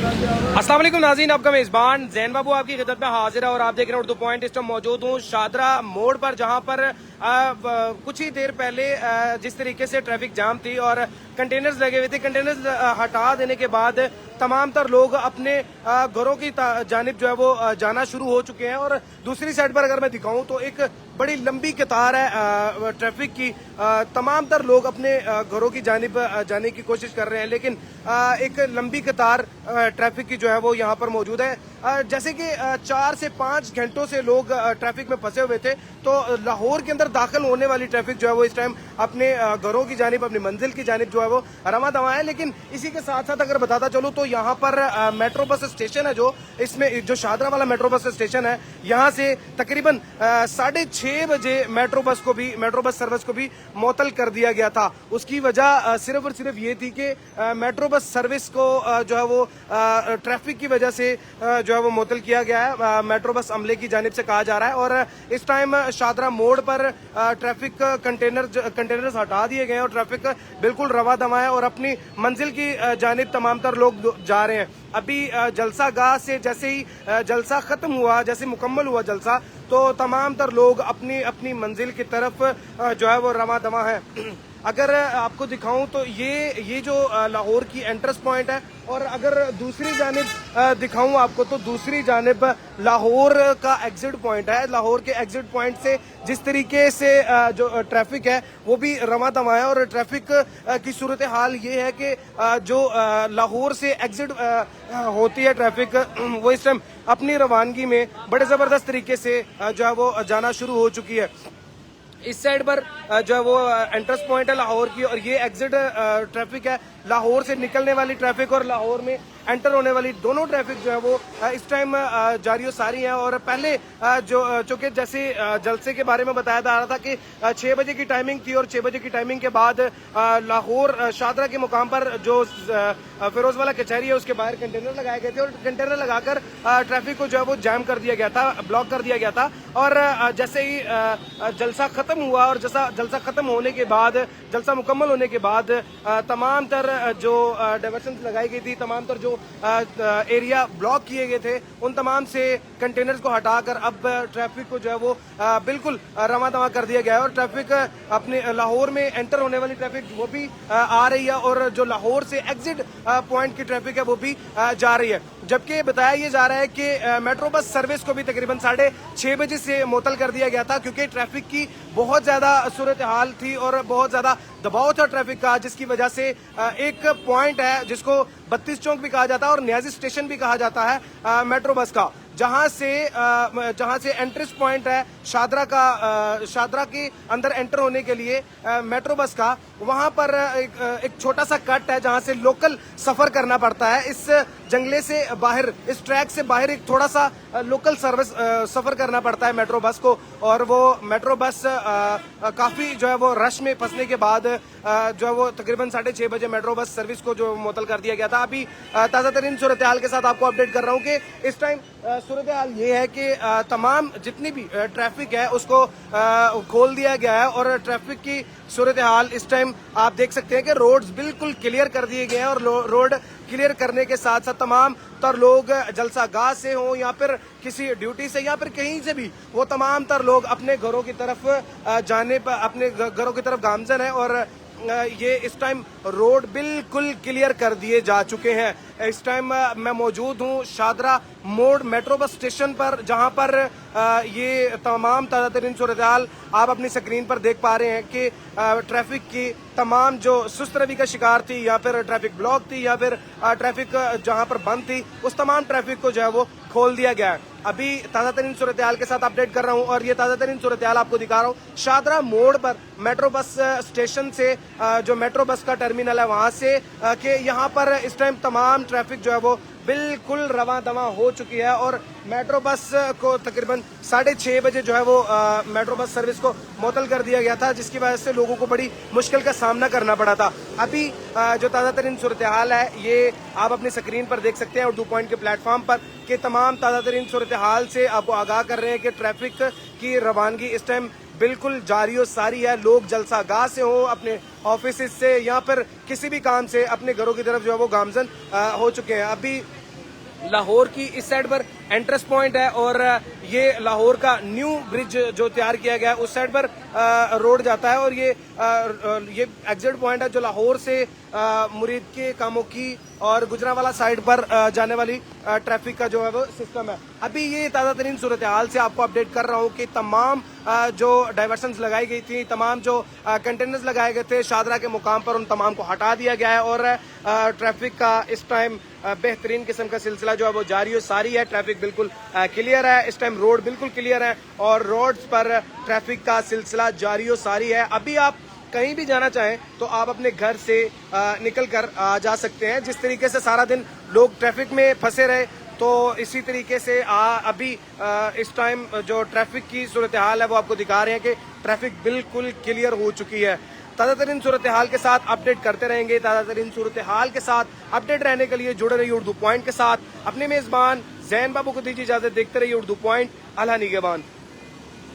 अस्सलाम वालेकुम नाज़रीन, आपका मेज़बान जैन बाबू आपकी खिदमत में हाजिर है और आप देख रहे हैं उर्दू पॉइंट। इस टाइम मौजूद हूँ शादरा मोड़ पर, जहाँ पर कुछ ही देर पहले जिस तरीके से ट्रैफिक जाम थी और कंटेनर्स लगे हुए थे, कंटेनर्स हटा देने के बाद तमाम तर लोग अपने घरों की जानिब जो है वो जाना शुरू हो चुके हैं। और दूसरी साइड पर अगर मैं दिखाऊं तो एक बड़ी लंबी कतार है ट्रैफिक की। तमाम तर लोग अपने घरों की जानिब जाने की कोशिश कर रहे हैं, लेकिन एक लंबी कतार ट्रैफिक की जो है वो यहाँ पर मौजूद है। जैसे कि 4 से 5 घंटों से लोग ट्रैफिक में फंसे हुए थे, तो लाहौर के अंदर दाखिल होने वाली ट्रैफिक जो है वो इस टाइम अपने घरों की जानिब, अपनी मंजिल की जानिब जो है वो रवा दवा है। लेकिन इसी के साथ साथ अगर बताता चलूँ तो यहाँ पर मेट्रो बस स्टेशन है, जो इसमें जो शादरा वाला मेट्रो बस स्टेशन है, यहाँ से तकरीबन 6:30 बजे मेट्रो बस सर्विस को भी मुअत्तल कर दिया गया था। उसकी वजह सिर्फ और सिर्फ ये थी कि मेट्रो बस सर्विस को जो है वो ट्रैफिक की वजह से जो है वो मुअत्तल किया गया है, मेट्रो बस अमले की जानिब से कहा जा रहा है। और इस टाइम शादरा मोड़ पर ट्रैफिक कंटेनर्स हटा दिए गए हैं और ट्रैफिक बिल्कुल रवा दवा है और अपनी मंजिल की जानिब तमाम तर लोग जा रहे हैं। अभी जलसा गाह से जैसे ही जलसा खत्म हुआ, जैसे मुकम्मल हुआ जलसा, तो तमाम तर लोग अपनी अपनी मंजिल की तरफ जो है वो रवा दवा है। अगर आपको दिखाऊं तो ये जो लाहौर की एंट्रेंस पॉइंट है, और अगर दूसरी जानिब दिखाऊं आपको तो दूसरी जानिब लाहौर का एग्जिट पॉइंट है। लाहौर के एग्जिट पॉइंट से जिस तरीके से जो ट्रैफिक है वो भी रवा दवा है। और ट्रैफिक की सूरत हाल ये है कि जो लाहौर से एग्जिट होती है ट्रैफिक, वो इस टाइम अपनी रवानगी में बड़े ज़बरदस्त तरीके से जो है वो जाना शुरू हो चुकी है। इस साइड पर जो है वो एंट्रेंस पॉइंट है लाहौर की, और ये एग्जिट ट्रैफिक है। लाहौर से निकलने वाली ट्रैफिक और लाहौर में एंटर होने वाली दोनों ट्रैफिक जो है वो इस टाइम जारी सारी है। और पहले चूंकि जैसे जलसे के बारे में बताया जा रहा था कि 6 बजे की टाइमिंग थी, और 6 बजे की टाइमिंग के बाद लाहौर शादरा के मुकाम पर जो फिरोज वाला कचहरी है उसके बाहर कंटेनर लगाए गए थे, और कंटेनर लगाकर ट्रैफिक को जो है वो जाम कर दिया गया था, ब्लॉक कर दिया गया था। और जैसे ही जलसा खत्म हुआ और जलसा खत्म होने के बाद, जलसा मुकम्मल होने के बाद तमाम तर जो डाइवर्शन लगाई गई थी, तमाम तर जो एरिया ब्लॉक किए गए थे, उन तमाम से कंटेनर्स को हटाकर अब ट्रैफिक को जो है वो बिल्कुल रवा दवा कर दिया गया है। और ट्रैफिक अपने लाहौर में एंटर होने वाली ट्रैफिक वो भी आ रही है, और जो लाहौर से एग्जिट पॉइंट की ट्रैफिक है वो भी जा रही है। जबकि बताया ये जा रहा है कि मेट्रो बस सर्विस को भी तकरीबन 6:30 बजे से मुअत्तल कर दिया गया था, क्योंकि ट्रैफिक की बहुत ज्यादा सूरत हाल थी और बहुत ज्यादा दबाव था ट्रैफिक का, जिसकी वजह से एक पॉइंट है जिसको 32 चौक भी कहा जाता है और न्याजी स्टेशन भी कहा जाता है मेट्रो बस का, जहां से एंट्रेंस पॉइंट है शादरा के अंदर एंटर होने के लिए मेट्रो बस का, वहां पर एक छोटा सा कट है जहां से लोकल सफर करना पड़ता है। इस जंगले से बाहर, इस ट्रैक से बाहर एक थोड़ा सा लोकल सफर करना पड़ता है मेट्रो बस को। और वो मेट्रो बस काफी जो है वो रश में फंसने के बाद जो है वो तकरीबन 6:30 बजे मेट्रो बस सर्विस को जो मुअत्तल कर दिया गया था। अभी ताज़ा तरीन सूरत हाल के साथ आपको अपडेट कर रहा हूँ कि इस टाइम सूरत हाल ये है कि तमाम जितनी भी ट्रैफिक है उसको खोल दिया गया है। और ट्रैफिक की सूरत हाल इस टाइम आप देख सकते हैं कि रोड्स बिल्कुल क्लियर कर दिए गए हैं, और रोड क्लियर करने के साथ साथ तमाम तर लोग जलसा गाह से हो या फिर किसी ड्यूटी से या फिर कहीं से भी, वो तमाम तर लोग अपने घरों की तरफ जाने पर, अपने घरों की तरफ गामजन है। और ये इस टाइम रोड बिल्कुल क्लियर कर दिए जा चुके हैं। इस टाइम मैं मौजूद हूँ शादरा मोड़ मेट्रो बस स्टेशन पर, जहाँ पर ये तमाम ताज़ा तरीन सूरत हाल आप अपनी स्क्रीन पर देख पा रहे हैं कि ट्रैफिक की तमाम जो सुस्त रवि का शिकार थी, या फिर ट्रैफिक ब्लॉक थी, या फिर ट्रैफिक जहाँ पर बंद थी, उस तमाम ट्रैफिक को जो है वो खोल दिया गया है। अभी ताज़ा तरीन सूरत हाल के साथ अपडेट कर रहा हूँ, और ये ताज़ा तरीन सूरत हाल आपको दिखा रहा हूँ शादरा मोड़ पर मेट्रो बस स्टेशन से, जो मेट्रो बस का टर्मिनल है वहाँ से, कि यहाँ पर इस टाइम तमाम ट्रैफिक जो है वो बिल्कुल रवा दवा हो चुकी है। और मेट्रो बस को तकरीबन 6:30 बजे जो है वो मेट्रो बस सर्विस को मुअत्तल कर दिया गया था, जिसकी वजह से लोगों को बड़ी मुश्किल का सामना करना पड़ा था। अभी जो ताज़ा तरीन सूरत हाल है ये आप अपनी स्क्रीन पर देख सकते हैं उर्दू पॉइंट के प्लेटफॉर्म पर, कि तमाम ताज़ा तरीन सूरत हाल से आपको आगाह कर रहे हैं कि ट्रैफिक की रवानगी इस टाइम बिल्कुल जारी और सारी है। लोग जलसा गाह से हो, अपने ऑफिस से या फिर किसी भी काम से अपने घरों की तरफ जो है वो गामजन हो चुके हैं। अभी लाहौर की इस साइड पर एंट्रेंस पॉइंट है और ये लाहौर का न्यू ब्रिज जो तैयार किया गया है उस साइड पर रोड जाता है और ये एग्जिट पॉइंट है जो लाहौर से मुरीद के कामों की और गुजरांवाला साइड पर जाने वाली ट्रैफिक का जो है वो सिस्टम है। अभी ये ताज़ा तरीन सूरत हाल से आपको अपडेट कर रहा हूँ कि तमाम जो डाइवर्शंस लगाई गई थी, तमाम जो कंटेनर्स लगाए गए थे शादरा के मुकाम पर, उन तमाम को हटा दिया गया है और ट्रैफिक का इस टाइम बेहतरीन किस्म का सिलसिला जो है वो जारी और सारी है। ट्रैफिक बिल्कुल क्लियर है, इस टाइम रोड बिल्कुल क्लियर है और रोड्स पर ट्रैफिक का सिलसिला जारी और सारी है। अभी आप कहीं भी जाना चाहें तो आप अपने घर से निकल कर जा सकते हैं। जिस तरीके से सारा दिन लोग ट्रैफिक में फंसे रहे तो इसी तरीके से अभी इस टाइम जो ट्रैफिक की सूरत हाल है वो आपको दिखा रहे हैं कि ट्रैफिक बिल्कुल क्लियर हो चुकी है। ताज़ा तरीन सूरत हाल के साथ अपडेट करते रहेंगे। ताज़ा तरीन सूरत हाल के साथ अपडेट रहने के लिए जुड़े रहिए उर्दू पॉइंट के साथ। अपने मेज़बान जैन बाबू को दीजिए इजाज़त। देखते रहिए उर्दू पॉइंट। अल्लाह निगहबान।